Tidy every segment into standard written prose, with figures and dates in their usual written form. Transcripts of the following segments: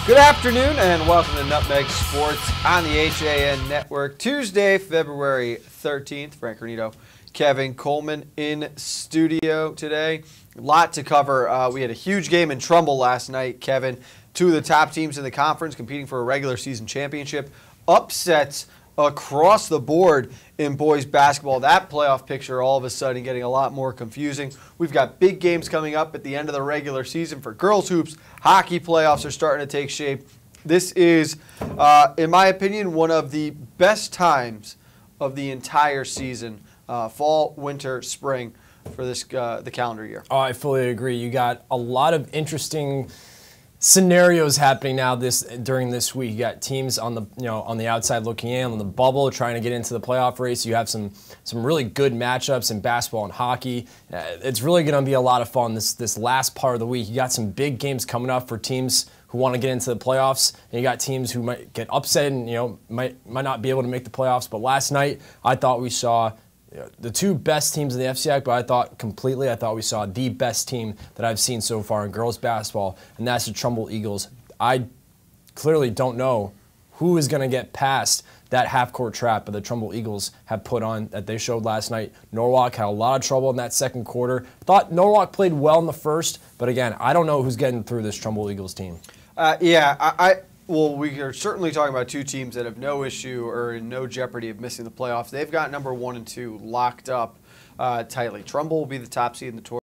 Good afternoon and welcome to Nutmeg Sports on the HAN Network. Tuesday, February 13th. Frank Granito, Kevin Coleman in studio today. A lot to cover. We had a huge game in Trumbull last night, Kevin. Two of the top teams in the conference competing for a regular season championship. Upsets across the board in boys basketball. That playoff picture all of a sudden getting a lot more confusing. We've got big games coming up at the end of the regular season for girls hoops. Hockey playoffs are starting to take shape. This is, in my opinion, one of the best times of the entire season, fall, winter, spring, for this the calendar year. Oh, I fully agree. You got a lot of interesting scenarios happening now during this week. You got teams on the outside looking in on the bubble trying to get into the playoff race. You have some really good matchups in basketball and hockey. It's really going to be a lot of fun this last part of the week. You got some big games coming up for teams who want to get into the playoffs, and you got teams who might get upset and might not be able to make the playoffs. But last night I thought we saw the two best teams in the FCIAC, but I thought we saw the best team that I've seen so far in girls basketball, and that's the Trumbull Eagles. I clearly don't know who is going to get past that half-court trap that the Trumbull Eagles have put on that they showed last night. Norwalk had a lot of trouble in that second quarter. Thought Norwalk played well in the first, but again, I don't know who's getting through this Trumbull Eagles team. Well, we are certainly talking about two teams that have no issue or in no jeopardy of missing the playoffs. They've got number 1 and 2 locked up tightly. Trumbull will be the top seed in the tournament.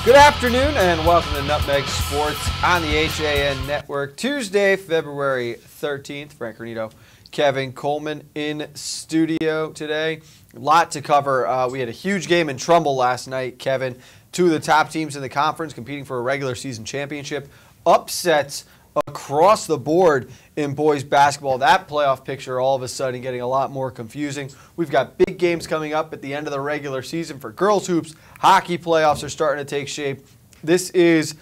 Good afternoon and welcome to Nutmeg Sports on the HAN Network. Tuesday, February 13th. Frank Granito, Kevin Coleman in studio today. A lot to cover. We had a huge game in Trumbull last night, Kevin. Two of the top teams in the conference competing for a regular season championship. Upsets across the board in boys basketball. That playoff picture all of a sudden getting a lot more confusing. We've got big games coming up at the end of the regular season for girls hoops. Hockey playoffs are starting to take shape. This is,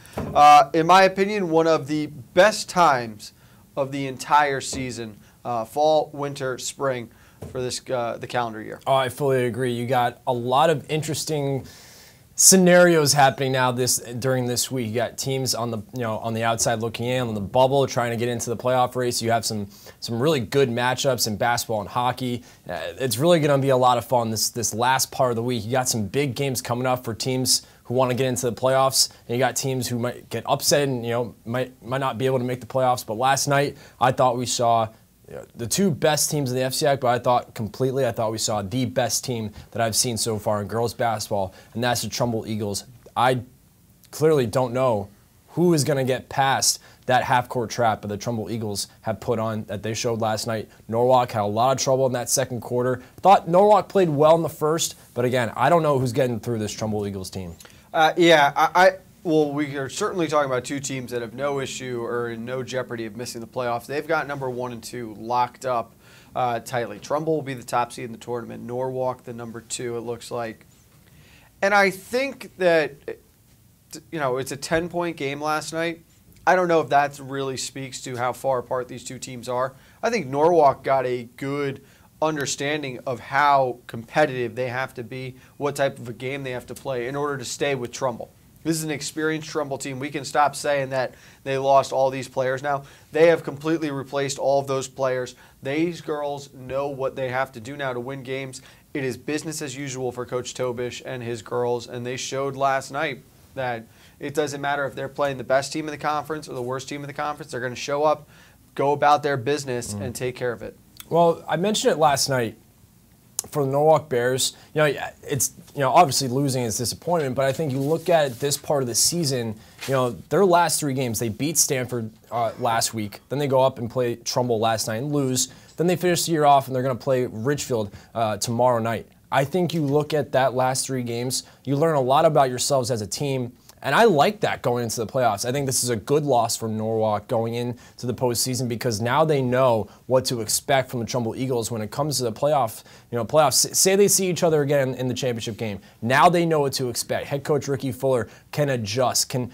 in my opinion, one of the best times of the entire season, fall, winter, spring, for this the calendar year. Oh, I fully agree. You got a lot of interesting scenarios happening now during this week. You got teams on the outside looking in on the bubble trying to get into the playoff race. You have some really good matchups in basketball and hockey. It's really going to be a lot of fun this last part of the week. You got some big games coming up for teams who want to get into the playoffs, and you got teams who might get upset and might not be able to make the playoffs. But last night I thought we saw the two best teams in the FCIAC, but I thought we saw the best team that I've seen so far in girls basketball, and that's the Trumbull Eagles. I clearly don't know who is going to get past that half-court trap that the Trumbull Eagles have put on that they showed last night. Norwalk had a lot of trouble in that second quarter. Thought Norwalk played well in the first, but again, I don't know who's getting through this Trumbull Eagles team. Well, we are certainly talking about two teams that have no issue or in no jeopardy of missing the playoffs. They've got number 1 and 2 locked up tightly. Trumbull will be the top seed in the tournament. Norwalk, the number 2, it looks like. And I think that, it's a 10-point game last night. I don't know if that really speaks to how far apart these two teams are. I think Norwalk got a good understanding of how competitive they have to be, what type of a game they have to play in order to stay with Trumbull. This is an experienced Trumbull team. We can stop saying that they lost all these players now. They have completely replaced all of those players. These girls know what they have to do now to win games. It is business as usual for Coach Tobish and his girls, and they showed last night that it doesn't matter if they're playing the best team in the conference or the worst team in the conference. They're going to show up, go about their business, and take care of it. Well, I mentioned it last night. For the Norwalk Bears, it's obviously losing is disappointment, but I think you look at this part of the season, their last 3 games, they beat Stanford last week, then they go up and play Trumbull last night and lose, then they finish the year off and they're going to play Richfield tomorrow night. I think you look at that last 3 games, you learn a lot about yourselves as a team. And I like that going into the playoffs. I think this is a good loss for Norwalk going into the postseason because now they know what to expect from the Trumbull Eagles when it comes to the playoffs. Playoffs. Say they see each other again in the championship game. Now they know what to expect. Head coach Ricky Fuller can adjust, can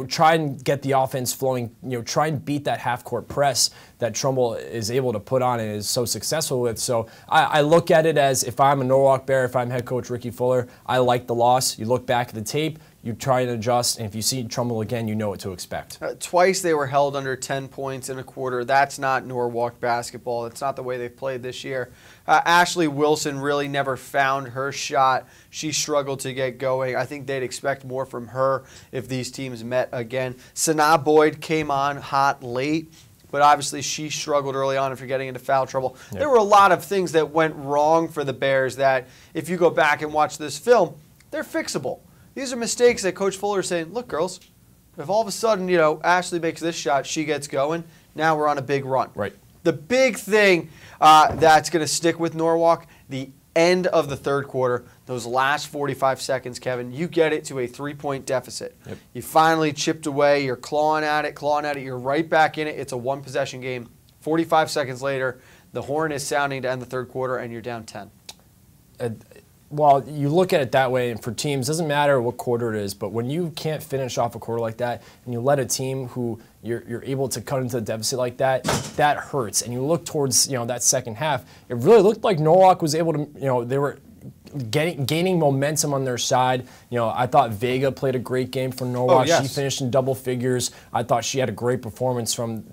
try and get the offense flowing. Try and beat that half-court press that Trumbull is able to put on and is so successful with. So I look at it as if I'm a Norwalk Bear, if I'm head coach Ricky Fuller, I like the loss. You look back at the tape. You try and adjust, and if you see Trumbull again, you know what to expect. Twice they were held under 10 points in a quarter. That's not Norwalk basketball. That's not the way they've played this year. Ashley Wilson really never found her shot. She struggled to get going. I think they'd expect more from her if these teams met again. Sanaa Boyd came on hot late, but obviously she struggled early on if you're getting into foul trouble. Yep. There were a lot of things that went wrong for the Bears that if you go back and watch this film, they're fixable. These are mistakes that Coach Fuller is saying, look, girls, if all of a sudden, Ashley makes this shot, she gets going, now we're on a big run. Right. The big thing that's going to stick with Norwalk, the end of the third quarter, those last 45 seconds, Kevin, you get it to a 3-point deficit. Yep. You finally chipped away, you're clawing at it, you're right back in it. It's a one-possession game. 45 seconds later, the horn is sounding to end the third quarter, and you're down 10. Well, you look at it that way, and for teams, it doesn't matter what quarter it is, but when you can't finish off a quarter like that, and you let a team who you're able to cut into the deficit like that, that hurts. And you look towards that second half, it really looked like Norwalk was able to, they were gaining momentum on their side. I thought Vega played a great game for Norwalk. Oh, yes. She finished in double figures. I thought she had a great performance from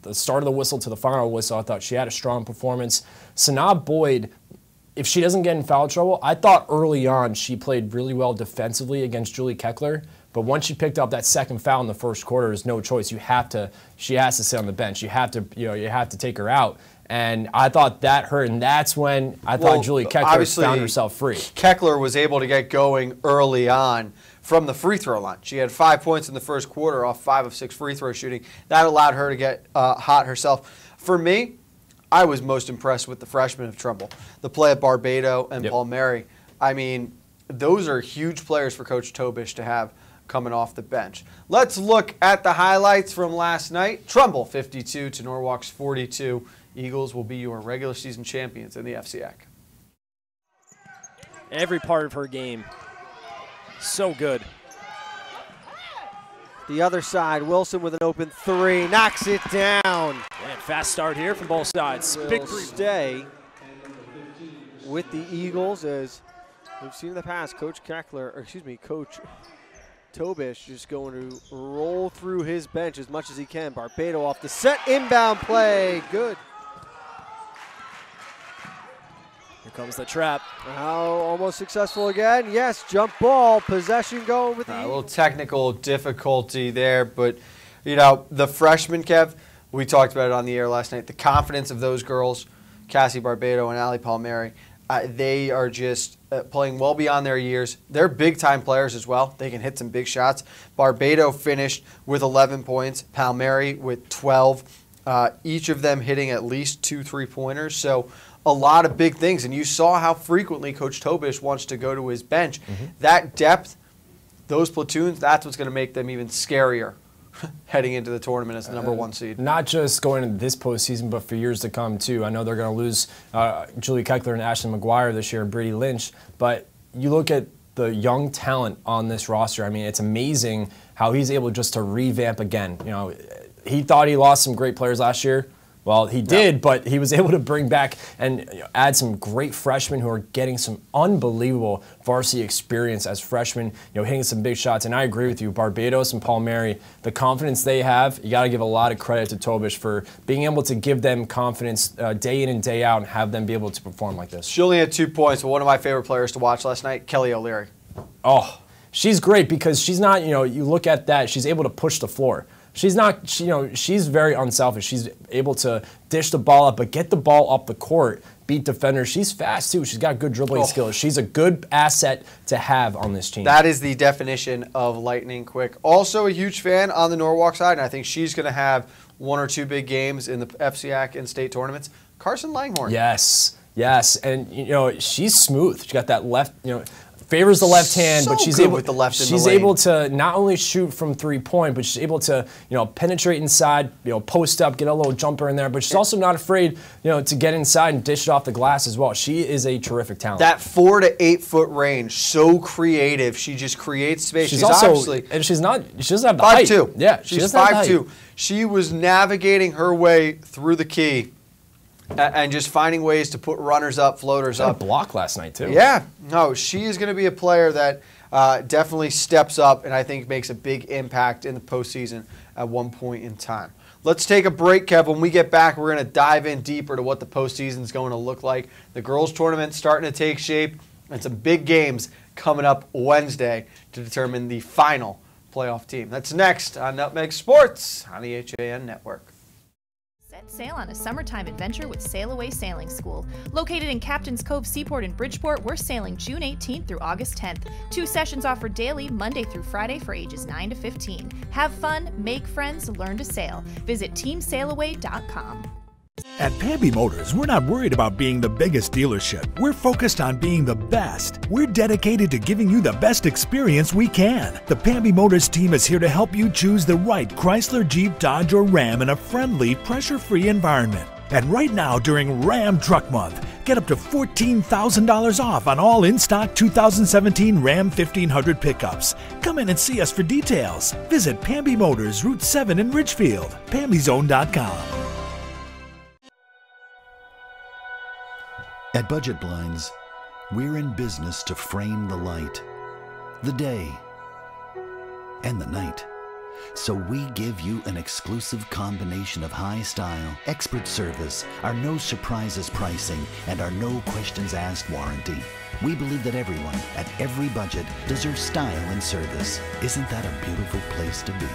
the start of the whistle to the final whistle. I thought she had a strong performance. Sanaa Boyd, if she doesn't get in foul trouble, I thought early on she played really well defensively against Julie Keckler. But once she picked up that second foul in the first quarter, there's no choice. She has to sit on the bench. You have to take her out. And I thought that hurt, and that's when I thought Julie Keckler found herself free. Keckler was able to get going early on from the free throw line. She had 5 points in the first quarter off 5 of 6 free throw shooting. That allowed her to get hot herself. For me, I was most impressed with the freshmen of Trumbull. The play at Barbado and Palmieri. I mean, those are huge players for Coach Tobish to have coming off the bench. Let's look at the highlights from last night. Trumbull 52 to Norwalk's 42. Eagles will be your regular season champions in the FCAC. Every part of her game, so good. The other side, Wilson with an open 3, knocks it down. And fast start here from both sides. Big stay with the Eagles as we've seen in the past. Coach Tobish just going to roll through his bench as much as he can. Barbado off the set, inbound play, good. Here comes the trap. Now almost successful again. Yes, jump ball, possession going with the Eagles. A little technical difficulty there, but the freshmen, Kev, we talked about it on the air last night. The confidence of those girls, Cassie Barbado and Allie Palmieri. They are just playing well beyond their years. They're big-time players as well. They can hit some big shots. Barbados finished with 11 points. Palmieri with 12. Each of them hitting at least 2 3-pointers. So a lot of big things. And you saw how frequently Coach Tobish wants to go to his bench. That depth, those platoons, that's what's going to make them even scarier heading into the tournament as the number 1 seed. Not just going into this postseason, but for years to come, too. I know they're going to lose Julie Keckler and Ashley McGuire this year and Brady Lynch, but you look at the young talent on this roster. I mean, it's amazing how he's able just to revamp again. You know, he thought he lost some great players last year. Well, he did, but he was able to bring back and add some great freshmen who are getting some unbelievable varsity experience as freshmen, hitting some big shots. And I agree with you, Barbados and Palmieri, the confidence they have, you got to give a lot of credit to Tobish for being able to give them confidence day in and day out and have them be able to perform like this. She only had 2 points, but one of my favorite players to watch last night, Kelly O'Leary. Oh, she's great because she's not, you look at that, she's able to push the floor. She's not, she's very unselfish. She's able to dish the ball up, but get the ball up the court, beat defenders. She's fast, too. She's got good dribbling skills. She's a good asset to have on this team. That is the definition of lightning quick. Also a huge fan on the Norwalk side, and I think she's going to have 1 or 2 big games in the FCAC and state tournaments. Carson Langhorne. Yes, yes. And, she's smooth. She got that left, favors the left hand, but she's able with the left she's able to not only shoot from 3-point, but she's able to penetrate inside, post up, get a little jumper in there. But she's also not afraid to get inside and dish it off the glass as well. She is a terrific talent. That 4 to 8 foot range, so creative. She just creates space. She's also obviously, and she doesn't have the height. 5'2". Yeah, she's 5'2". She was navigating her way through the key and just finding ways to put runners up, floaters up. A block last night, too. Yeah. No, she is going to be a player that definitely steps up and I think makes a big impact in the postseason at one point in time. Let's take a break, Kev. When we get back, we're going to dive in deeper to what the postseason is going to look like. The girls' tournament starting to take shape and some big games coming up Wednesday to determine the final playoff team. That's next on Nutmeg Sports on the HAN Network. Set sail on a summertime adventure with Sail Away Sailing School. Located in Captain's Cove Seaport in Bridgeport, we're sailing June 18th through August 10th. 2 sessions offered daily, Monday through Friday for ages 9 to 15. Have fun, make friends, learn to sail. Visit teamsailaway.com. At Pamby Motors, we're not worried about being the biggest dealership. We're focused on being the best. We're dedicated to giving you the best experience we can. The Pamby Motors team is here to help you choose the right Chrysler, Jeep, Dodge, or Ram in a friendly, pressure-free environment. And right now, during Ram Truck Month, get up to $14,000 off on all in-stock 2017 Ram 1500 pickups. Come in and see us for details. Visit Pamby Motors, Route 7 in Ridgefield, PambyZone.com. At Budget Blinds, we're in business to frame the light, the day, and the night. So we give you an exclusive combination of high style, expert service, our no surprises pricing, and our no questions asked warranty. We believe that everyone, at every budget, deserves style and service. Isn't that a beautiful place to be?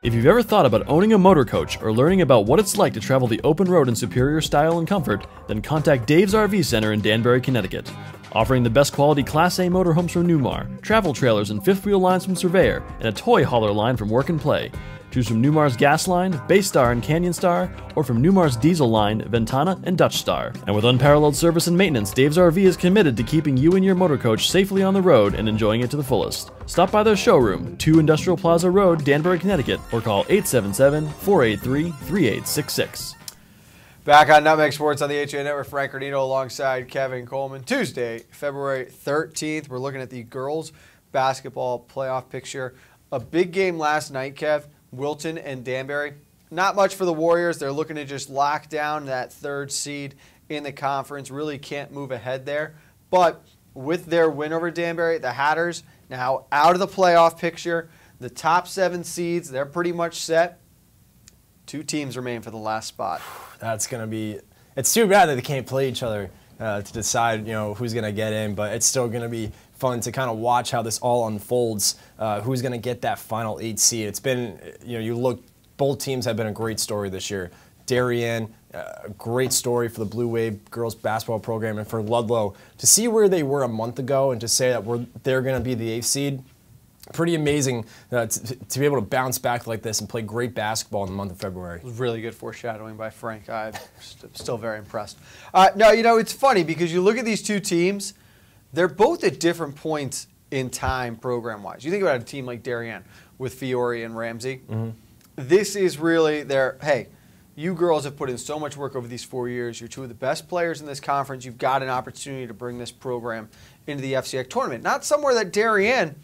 If you've ever thought about owning a motor coach or learning about what it's like to travel the open road in superior style and comfort, then contact Dave's RV Center in Danbury, Connecticut. Offering the best quality Class A motorhomes from Newmar, travel trailers and fifth wheel lines from Surveyor, and a toy hauler line from Work and Play. Choose from Newmar's Gas Line, Base Star and Canyon Star, or from Newmar's Diesel Line, Ventana and Dutch Star. And with unparalleled service and maintenance, Dave's RV is committed to keeping you and your motor coach safely on the road and enjoying it to the fullest. Stop by their showroom, 2 Industrial Plaza Road, Danbury, Connecticut, or call 877-483-3866. Back on Nutmeg Sports on the HA Network, Frank Granito alongside Kevin Coleman. Tuesday, February 13th, we're looking at the girls basketball playoff picture. A big game last night, Kev. Wilton and Danbury. Not much for the Warriors. They're looking to just lock down that 3rd seed in the conference. Really can't move ahead there. But with their win over Danbury, the Hatters now out of the playoff picture. The top 7 seeds, they're pretty much set. 2 teams remain for the last spot. That's going to be – it's too bad that they can't play each other to decide, who's going to get in, but it's still going to be fun to kind of watch how this all unfolds, who's going to get that final 8 seed. It's been, you look, both teams have been a great story this year. Darien, a great story for the Blue Wave girls basketball program, and for Ludlow to see where they were a month ago and to say that they're going to be the 8th seed. Pretty amazing to be able to bounce back like this and play great basketball in the month of February. Really good foreshadowing by Frank. I'm still very impressed. No, it's funny because you look at these two teams, they're both at different points in time program-wise. You think about a team like Darien with Fiore and Ramsey. This is really hey, you girls have put in so much work over these 4 years. You're two of the best players in this conference. You've got an opportunity to bring this program into the FCX tournament. Not somewhere that Darien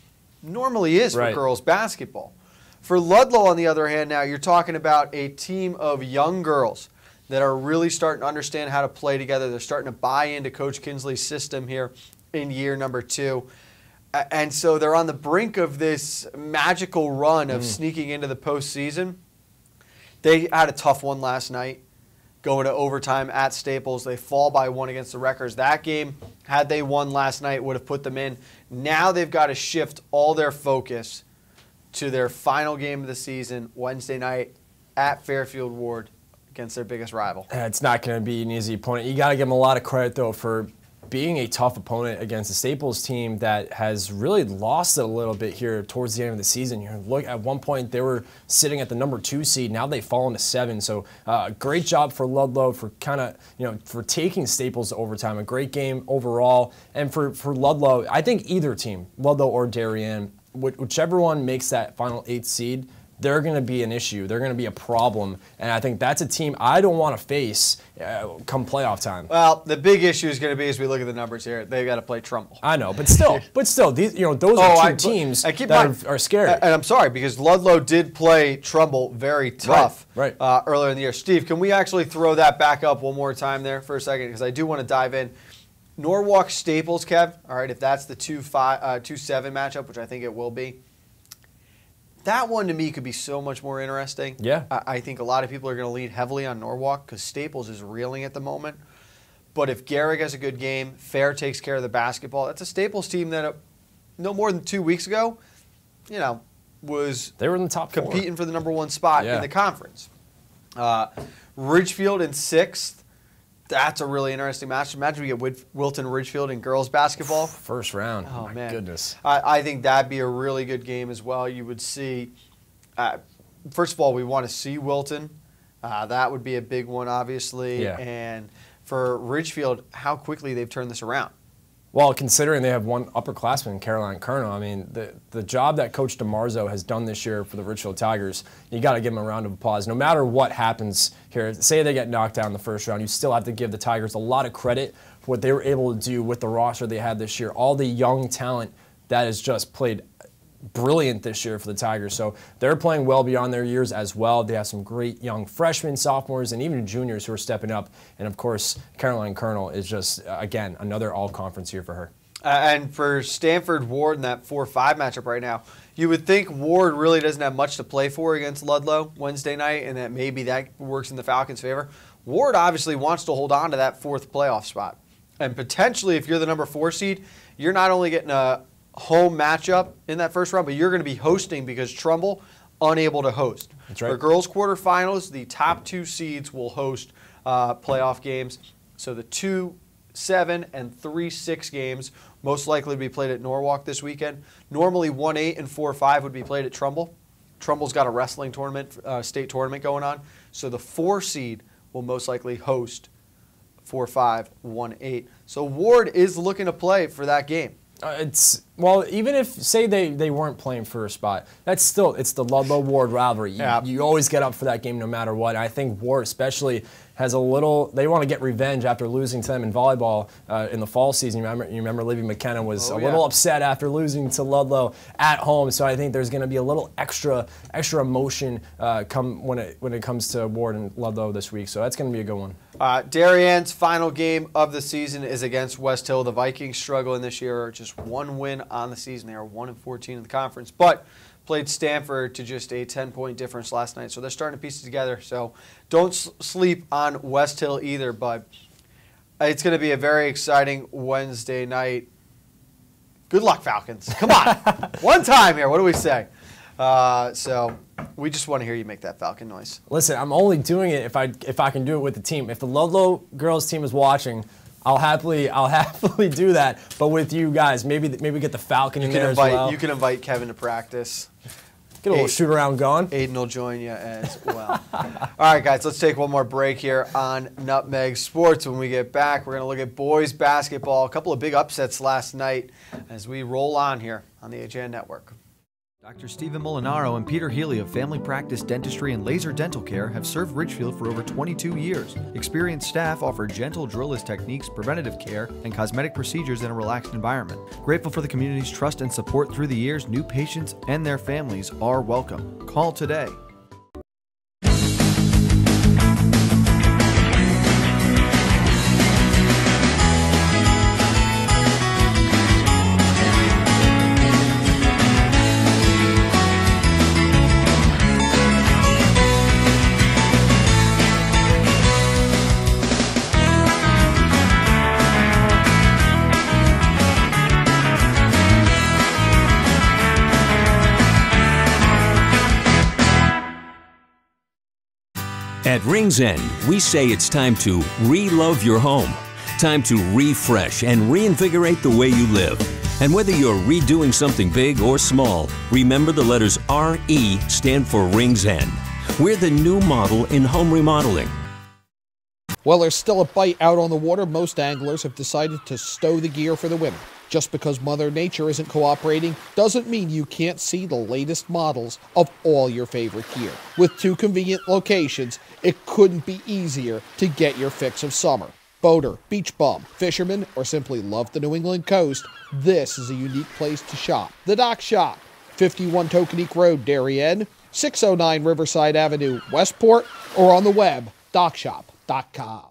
normally is for girls basketball. For Ludlow, on the other hand, now you're talking about a team of young girls that are really starting to understand how to play together. They're starting to buy into Coach Kinsley's system here in year number 2. And so they're on the brink of this magical run of sneaking into the postseason. They had a tough one last night, going to overtime at Staples. They fall by 1 against the Wreckers. That game, had they won last night, would have put them in. Now they've got to shift all their focus to their final game of the season, Wednesday night at Fairfield Ward against their biggest rival. It's not going to be an easy opponent. You got to give them a lot of credit, though, for being a tough opponent against the Staples team that has really lost it a little bit here towards the end of the season. You look, at one point they were sitting at the number 2 seed. Now they've fallen to 7. So great job for Ludlow for for taking Staples to overtime. A great game overall. And for Ludlow, I think either team, Ludlow or Darien, whichever one makes that final 8th seed, they're going to be an issue. They're going to be a problem. And I think that's a team I don't want to face come playoff time. Well, the big issue is going to be, as we look at the numbers here, they've got to play Trumbull. I know, but still, these, those are 2 teams that are scary. And I'm sorry, because Ludlow did play Trumbull very tough earlier in the year. Steve, can we actually throw that back up one more time there for a second? Because I do want to dive in. Norwalk Staples, Kev, all right, if that's the 2-7 matchup, which I think it will be, that one to me could be so much more interesting. Yeah. I think a lot of people are going to lean heavily on Norwalk because Staples is reeling at the moment. But if Garrick has a good game, Fair takes care of the basketball, that's a Staples team that no more than 2 weeks ago, was they were in the top 4, competing for the number 1 spot in the conference. Ridgefield in 6th. That's a really interesting match. Imagine we get Wilton Ridgefield in girls basketball. First round. Oh, my goodness. I think that'd be a really good game as well. You would see, first of all, we want to see Wilton. That would be a big one, obviously. Yeah. And for Ridgefield, how quickly they've turned this around. Well, considering they have one upperclassman, Caroline Colonel, I mean, the job that Coach DeMarzo has done this year for the Ridgefield Tigers, you got to give him a round of applause. No matter what happens here, say they get knocked out in the first round, you still have to give the Tigers a lot of credit for what they were able to do with the roster they had this year. All the young talent that has just played brilliant this year for the Tigers. So they're playing well beyond their years as well. They have some great young freshmen, sophomores, and even juniors who are stepping up. And, of course, Caroline Colonel is just, again, another all-conference year for her. And for Stanford Ward in that 4-5 matchup right now, you would think Ward really doesn't have much to play for against Ludlow Wednesday night, and that maybe that works in the Falcons' favor. Ward obviously wants to hold on to that 4th playoff spot. And potentially, if you're the number 4 seed, you're not only getting a home matchup in that first round, but you're going to be hosting because Trumbull unable to host. That's right. For girls quarterfinals, the top 2 seeds will host playoff games. So the 2-7 and 3-6 games most likely to be played at Norwalk this weekend. Normally 1-8 and 4-5 would be played at Trumbull. Trumbull's got a wrestling tournament, state tournament going on. So the 4 seed will most likely host 4-5, 1-8. So Ward is looking to play for that game. Well, even if, say they weren't playing for a spot, it's the Ludlow-Ward rivalry. You always get up for that game no matter what. And I think Ward especially has they want to get revenge after losing to them in volleyball in the fall season. You remember Libby McKenna was a little upset after losing to Ludlow at home. So I think there's going to be a little extra emotion when it comes to Ward and Ludlow this week. So that's going to be a good one. Darien's final game of the season is against West Hill. The Vikings struggling this year, just 1 win on the season. They are 1-14 in the conference, but played Stanford to just a 10-point difference last night. So they're starting to piece it together. So don't sleep on West Hill either, but it's going to be a very exciting Wednesday night. Good luck, Falcons. Come on. One time here. What do we say? So we just want to hear you make that Falcon noise. Listen, I'm only doing it if I can do it with the team. If the Ludlow girls team is watching, I'll happily do that. But with you guys, maybe get the Falcon in there as well. You can invite Kevin to practice. Get a little shoot around going. Aiden will join you as well. All right, guys, let's take one more break here on Nutmeg Sports. When we get back, we're going to look at boys basketball. A couple of big upsets last night as we roll on here on the HAN Network. Dr. Stephen Molinaro and Peter Healy of Family Practice Dentistry and Laser Dental Care have served Ridgefield for over 22 years. Experienced staff offer gentle drillless techniques, preventative care, and cosmetic procedures in a relaxed environment. Grateful for the community's trust and support through the years, new patients and their families are welcome. Call today. At Rings End, we say it's time to re-love your home. Time to refresh and reinvigorate the way you live. And whether you're redoing something big or small, remember the letters RE stand for Rings End. We're the new model in home remodeling. Well, there's still a bite out on the water. Most anglers have decided to stow the gear for the winter. Just because Mother Nature isn't cooperating doesn't mean you can't see the latest models of all your favorite gear. With 2 convenient locations, it couldn't be easier to get your fix of summer. Boater, beach bum, fisherman, or simply love the New England coast, this is a unique place to shop. The Dock Shop, 51 Tokenique Road, Darien, 609 Riverside Avenue, Westport, or on the web, dockshop.com.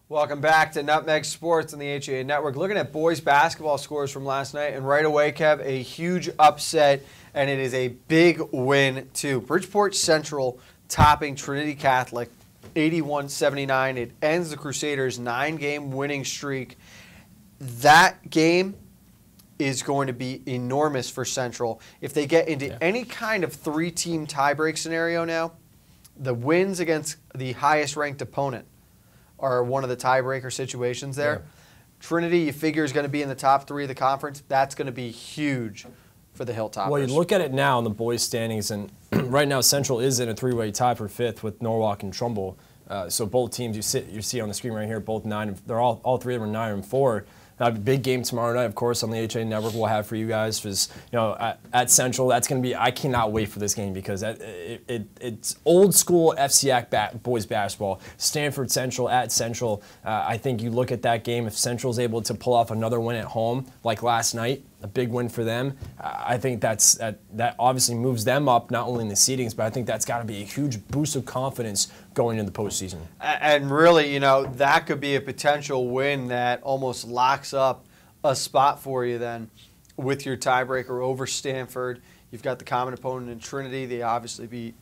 Welcome back to Nutmeg Sports on the HAA Network. Looking at boys basketball scores from last night, and right away, Kev, a huge upset, and it is a big win, too. Bridgeport Central topping Trinity Catholic 81-79. It ends the Crusaders' 9-game winning streak. That game is going to be enormous for Central. If they get into any kind of 3-team tiebreak scenario now, the wins against the highest-ranked opponent are one of the tiebreaker situations there. Yeah. Trinity, you figure, is going to be in the top 3 of the conference. That's going to be huge for the Hilltoppers. Well, you look at it now in the boys' standings, and right now Central is in a 3-way tie for 5th with Norwalk and Trumbull. So both teams you see on the screen right here, both 9. They're all 3 of them are 9-4. A big game tomorrow night, of course, on the HA Network we'll have for you guys. Because at Central, that's going to be. I cannot wait for this game because it's old school FCAC boys basketball. Stanford Central at Central. I think you look at that game. If Central's able to pull off another win at home like last night, a big win for them. I think that obviously moves them up not only in the seedings, but I think that's got to be a huge boost of confidence going into the postseason. And really, that could be a potential win that almost locks up a spot for you then with your tiebreaker over Stanford. You've got the common opponent in Trinity. They obviously beat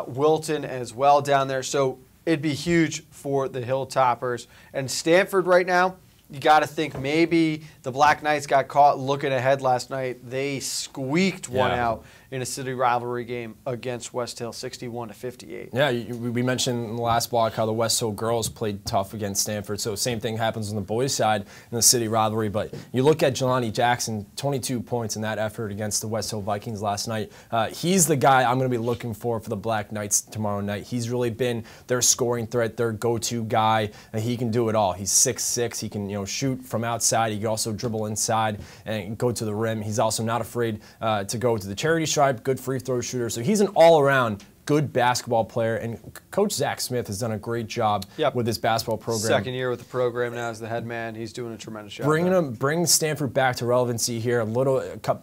Wilton as well down there. So it'd be huge for the Hilltoppers. And Stanford right now, you got to think maybe the Black Knights got caught looking ahead last night. They squeaked one out in a city rivalry game against West Hill, 61-58. Yeah, we mentioned in the last block how the West Hill girls played tough against Stanford. So same thing happens on the boys' side in the city rivalry. But you look at Jelani Jackson, 22 points in that effort against the West Hill Vikings last night. He's the guy I'm going to be looking for the Black Knights tomorrow night. He's really been their scoring threat, their go-to guy. He can do it all. He's 6'6". He can shoot from outside. He can also dribble inside and go to the rim. He's also not afraid to go to the charity stripe. Good free throw shooter. So he's an all-around good basketball player, and Coach Zach Smith has done a great job with this basketball program. Second year with the program now as the head man. He's doing a tremendous job. Bring Stanford back to relevancy here.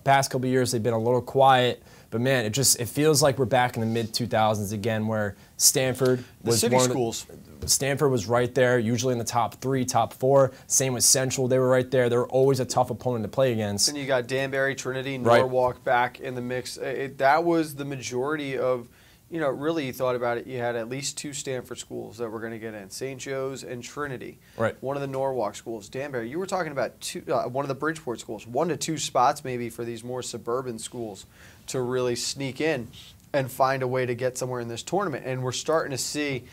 Past couple of years they've been a little quiet, but man, it feels like we're back in the mid-2000s again, where Stanford was the city schools. Stanford was right there, usually in the top 3, top 4. Same with Central, they were right there. They were always a tough opponent to play against. And you got Danbury, Trinity, Norwalk back in the mix. That was the majority of, really you thought about it, you had at least 2 Stanford schools that were going to get in, St. Joe's and Trinity. Right. One of the Norwalk schools, Danbury. You were talking about one of the Bridgeport schools, 1 to 2 spots maybe for these more suburban schools to really sneak in and find a way to get somewhere in this tournament. And we're starting to see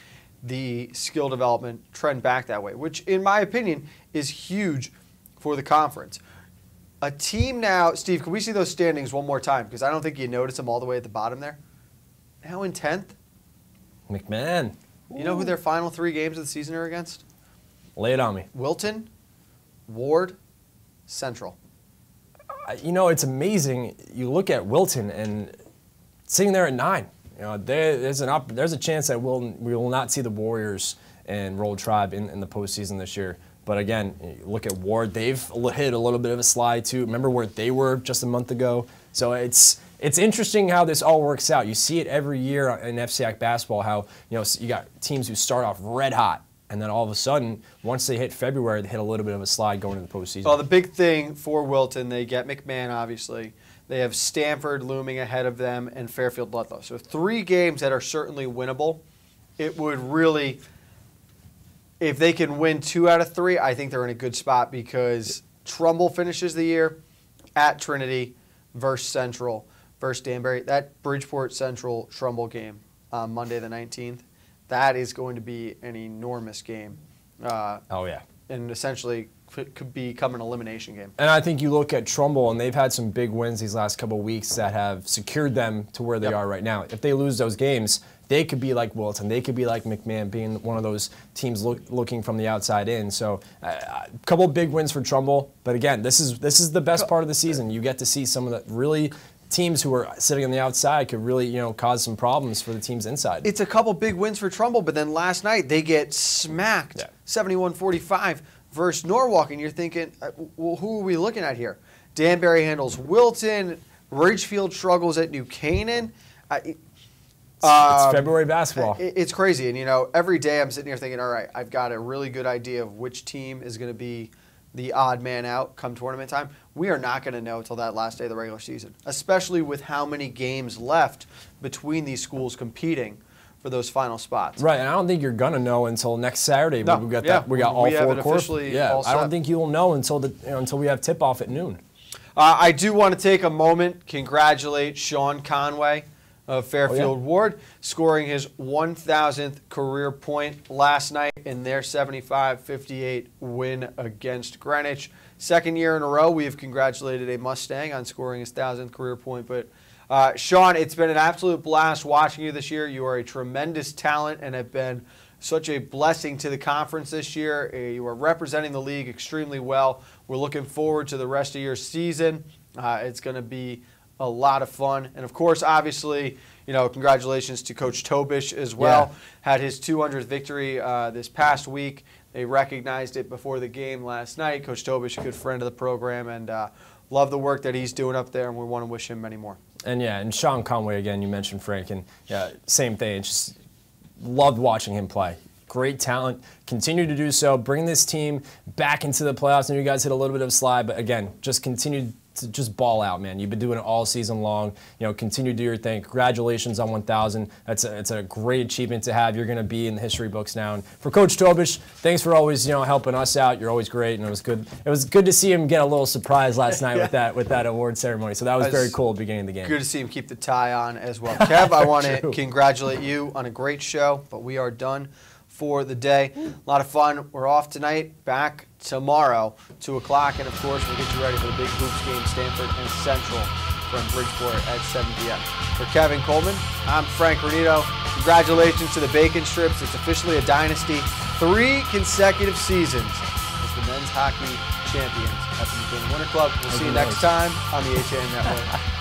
the skill development trend back that way, which in my opinion is huge for the conference. A team now, Steve, can we see those standings one more time? Because I don't think you notice them all the way at the bottom there. Now in 10th. McMahon. You know who their final 3 games of the season are against? Lay it on me. Wilton, Ward, Central. You know, it's amazing. You look at Wilton and sitting there at 9. You know, there's a chance that we will not see the Warriors and Roll Tribe in the postseason this year. But again, you look at Ward; they've hit a little bit of a slide too. Remember where they were just a month ago. So it's interesting how this all works out. You see it every year in FCIAC basketball. How you got teams who start off red hot, and then all of a sudden, once they hit February, they hit a little bit of a slide going into the postseason. Well, the big thing for Wilton, they get McMahon, obviously. They have Stanford looming ahead of them and Fairfield Ludlow. So 3 games that are certainly winnable. It would really, if they can win 2 out of 3, I think they're in a good spot because Trumbull finishes the year at Trinity versus Central versus Danbury. That Bridgeport Central Trumbull game on Monday the 19th, that is going to be an enormous game. Oh, yeah. And essentially could become an elimination game. And I think you look at Trumbull, and they've had some big wins these last couple of weeks that have secured them to where they are right now. If they lose those games, they could be like Wilton. They could be like McMahon, being one of those teams looking from the outside in. So a couple of big wins for Trumbull. But again, this is the best part of the season. You get to see some of the really teams who are sitting on the outside could really cause some problems for the teams inside. It's a couple big wins for Trumbull, but then last night they get smacked 71-45 versus Norwalk, and you're thinking, well, who are we looking at here? Danbury handles Wilton. Ridgefield struggles at New Canaan. It's February basketball. It's crazy, and every day I'm sitting here thinking, all right, I've got a really good idea of which team is going to be the odd man out come tournament time. We are not going to know until that last day of the regular season, especially with how many games left between these schools competing for those final spots. Right, and I don't think you're going to know until next Saturday. No, we got all 4 courts. Yeah, I don't think you will know until we have tip-off at noon. I do want to take a moment, congratulate Sean Conway of Fairfield Ward, scoring his 1,000th career point last night in their 75-58 win against Greenwich. 2nd year in a row, we have congratulated a Mustang on scoring his 1,000th career point. But Sean, it's been an absolute blast watching you this year. You are a tremendous talent and have been such a blessing to the conference this year. You are representing the league extremely well. We're looking forward to the rest of your season. It's going to be a lot of fun. And, of course, obviously, congratulations to Coach Tobish as well. Yeah. Had his 200th victory this past week. They recognized it before the game last night. Coach Tobish, a good friend of the program, and love the work that he's doing up there, and we want to wish him many more. And Sean Conway, again, you mentioned Frank, and same thing. Just loved watching him play. Great talent. Continue to do so. Bring this team back into the playoffs. And you guys hit a little bit of a slide, but again, just continue to just ball out, man. You've been doing it all season long. Continue to do your thing. Congratulations on 1,000. It's a great achievement to have. You're going to be in the history books now. And for Coach Tobish, thanks for always helping us out. You're always great, and it was good. It was good to see him get a little surprise last night with that award ceremony. So that was very cool at the beginning of the game. Good to see him keep the tie on as well. Kev, I want to congratulate you on a great show, but we are done for the day. A lot of fun. We're off tonight, back tomorrow, 2 o'clock, and of course we'll get you ready for the big hoops game, Stanford and Central from Bridgeport at 7 p.m. For Kevin Coleman, I'm Frank Granito. Congratulations to the Bacon Strips. It's officially a dynasty. 3 consecutive seasons as the men's hockey champions at the McKinney Winter Club. We'll see you next time on the HAN Network.